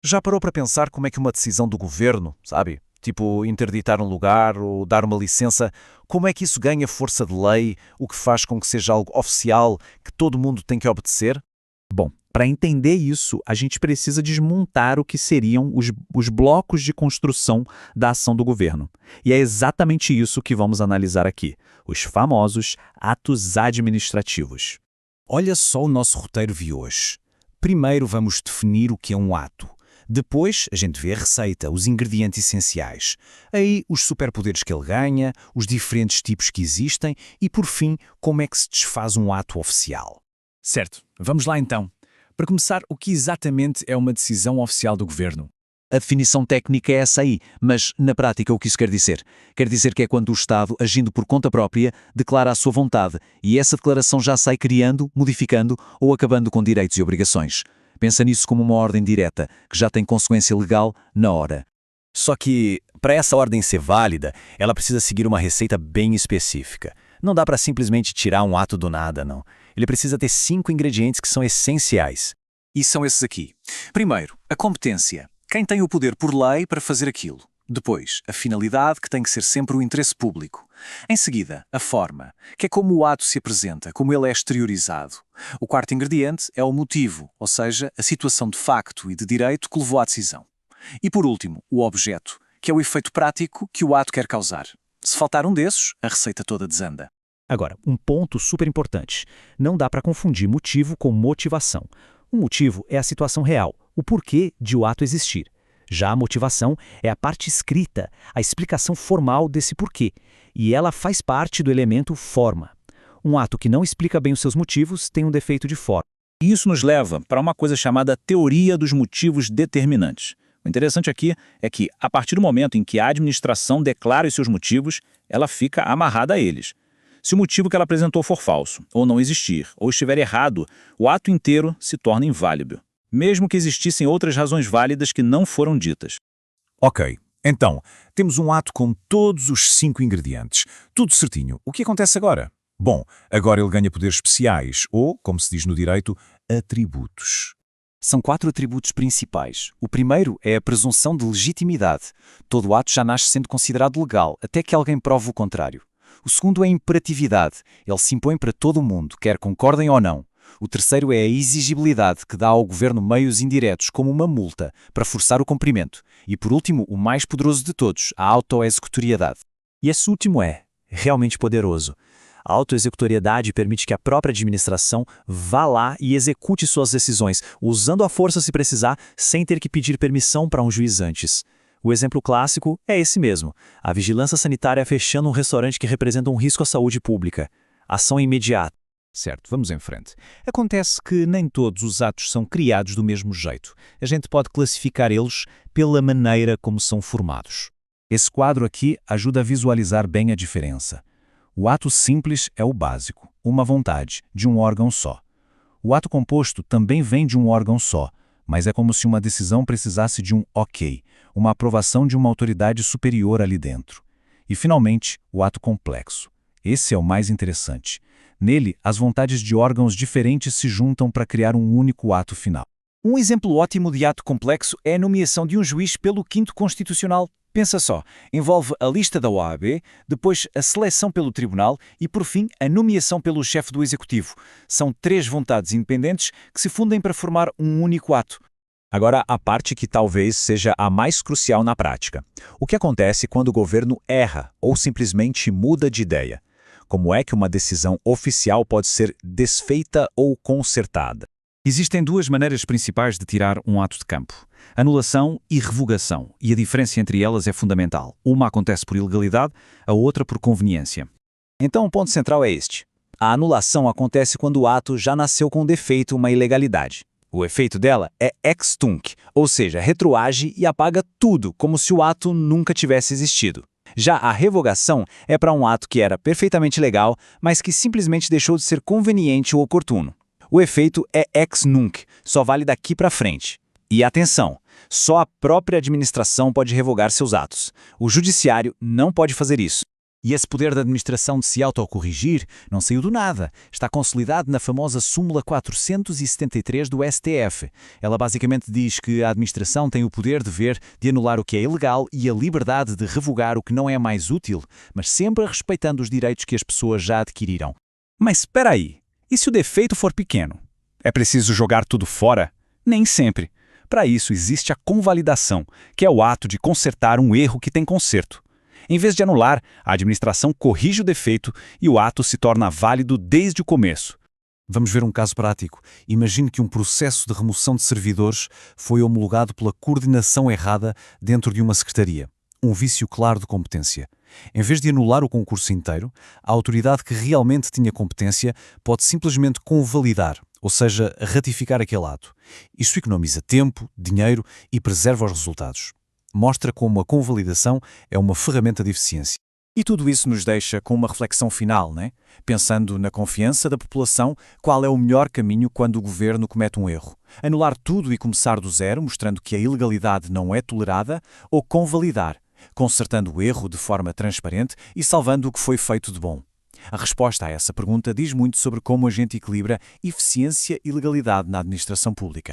Já parou para pensar como é que uma decisão do governo, sabe? Tipo, interditar um lugar ou dar uma licença, como é que isso ganha força de lei, o que faz com que seja algo oficial, que todo mundo tem que obedecer? Bom, para entender isso, a gente precisa desmontar o que seriam os blocos de construção da ação do governo. E é exatamente isso que vamos analisar aqui: os famosos atos administrativos. Olha só o nosso roteiro de hoje. Primeiro vamos definir o que é um ato. Depois a gente vê a receita, os ingredientes essenciais. Aí os superpoderes que ele ganha, os diferentes tipos que existem e, por fim, como é que se desfaz um ato oficial. Certo, vamos lá então. Para começar, o que exatamente é uma decisão oficial do governo? A definição técnica é essa aí, mas na prática o que isso quer dizer? Quer dizer que é quando o Estado, agindo por conta própria, declara a sua vontade e essa declaração já sai criando, modificando ou acabando com direitos e obrigações. Pensa nisso como uma ordem direta, que já tem consequência legal na hora. Só que, para essa ordem ser válida, ela precisa seguir uma receita bem específica. Não dá para simplesmente tirar um ato do nada, não. Ele precisa ter 5 ingredientes que são essenciais. E são esses aqui. Primeiro, a competência. Quem tem o poder por lei para fazer aquilo. Depois, a finalidade, que tem que ser sempre o interesse público. Em seguida, a forma, que é como o ato se apresenta, como ele é exteriorizado. O quarto ingrediente é o motivo, ou seja, a situação de facto e de direito que levou à decisão. E por último, o objeto, que é o efeito prático que o ato quer causar. Se faltar um desses, a receita toda desanda. Agora, um ponto super importante: não dá para confundir motivo com motivação. O motivo é a situação real, o porquê de o ato existir. Já a motivação é a parte escrita, a explicação formal desse porquê, e ela faz parte do elemento forma. Um ato que não explica bem os seus motivos tem um defeito de forma. E isso nos leva para uma coisa chamada teoria dos motivos determinantes. O interessante aqui é que, a partir do momento em que a administração declara os seus motivos, ela fica amarrada a eles. Se o motivo que ela apresentou for falso, ou não existir, ou estiver errado, o ato inteiro se torna inválido, mesmo que existissem outras razões válidas que não foram ditas. Ok, então, temos um ato com todos os 5 ingredientes. Tudo certinho. O que acontece agora? Bom, agora ele ganha poderes especiais, ou, como se diz no direito, atributos. São 4 atributos principais. O primeiro é a presunção de legitimidade. Todo ato já nasce sendo considerado legal, até que alguém prove o contrário. O segundo é a imperatividade. Ele se impõe para todo o mundo, quer concordem ou não. O terceiro é a exigibilidade, que dá ao governo meios indiretos, como uma multa, para forçar o cumprimento. E por último, o mais poderoso de todos, a autoexecutoriedade. E esse último é realmente poderoso. A autoexecutoriedade permite que a própria administração vá lá e execute suas decisões, usando a força se precisar, sem ter que pedir permissão para um juiz antes. O exemplo clássico é esse mesmo: a vigilância sanitária fechando um restaurante que representa um risco à saúde pública. Ação imediata. Certo, vamos em frente. Acontece que nem todos os atos são criados do mesmo jeito. A gente pode classificar eles pela maneira como são formados. Esse quadro aqui ajuda a visualizar bem a diferença. O ato simples é o básico, uma vontade, de um órgão só. O ato composto também vem de um órgão só, mas é como se uma decisão precisasse de um ok, uma aprovação de uma autoridade superior ali dentro. E, finalmente, o ato complexo. Esse é o mais interessante. Nele, as vontades de órgãos diferentes se juntam para criar um único ato final. Um exemplo ótimo de ato complexo é a nomeação de um juiz pelo 5º Constitucional. Pensa só, envolve a lista da OAB, depois a seleção pelo Tribunal e, por fim, a nomeação pelo chefe do Executivo. São 3 vontades independentes que se fundem para formar um único ato. Agora, a parte que talvez seja a mais crucial na prática. O que acontece quando o governo erra ou simplesmente muda de ideia? Como é que uma decisão oficial pode ser desfeita ou consertada? Existem 2 maneiras principais de tirar um ato de campo: anulação e revogação, e a diferença entre elas é fundamental. Uma acontece por ilegalidade, a outra por conveniência. Então o ponto central é este: a anulação acontece quando o ato já nasceu com defeito, uma ilegalidade. O efeito dela é ex tunc, ou seja, retroage e apaga tudo, como se o ato nunca tivesse existido. Já a revogação é para um ato que era perfeitamente legal, mas que simplesmente deixou de ser conveniente ou oportuno. O efeito é ex nunc, só vale daqui para frente. E atenção, só a própria administração pode revogar seus atos. O judiciário não pode fazer isso. E esse poder da administração de se autocorrigir não saiu do nada. Está consolidado na famosa súmula 473 do STF. Ela basicamente diz que a administração tem o poder de ver, de anular o que é ilegal e a liberdade de revogar o que não é mais útil, mas sempre respeitando os direitos que as pessoas já adquiriram. Mas espera aí, e se o defeito for pequeno? É preciso jogar tudo fora? Nem sempre. Para isso existe a convalidação, que é o ato de consertar um erro que tem conserto. Em vez de anular, a administração corrige o defeito e o ato se torna válido desde o começo. Vamos ver um caso prático. Imagine que um processo de remoção de servidores foi homologado pela coordenação errada dentro de uma secretaria. Um vício claro de competência. Em vez de anular o concurso inteiro, a autoridade que realmente tinha competência pode simplesmente convalidar, ou seja, ratificar aquele ato. Isso economiza tempo, dinheiro e preserva os resultados. Mostra como a convalidação é uma ferramenta de eficiência. E tudo isso nos deixa com uma reflexão final, né? Pensando na confiança da população, qual é o melhor caminho quando o governo comete um erro? Anular tudo e começar do zero, mostrando que a ilegalidade não é tolerada, ou convalidar, consertando o erro de forma transparente e salvando o que foi feito de bom? A resposta a essa pergunta diz muito sobre como a gente equilibra eficiência e legalidade na administração pública.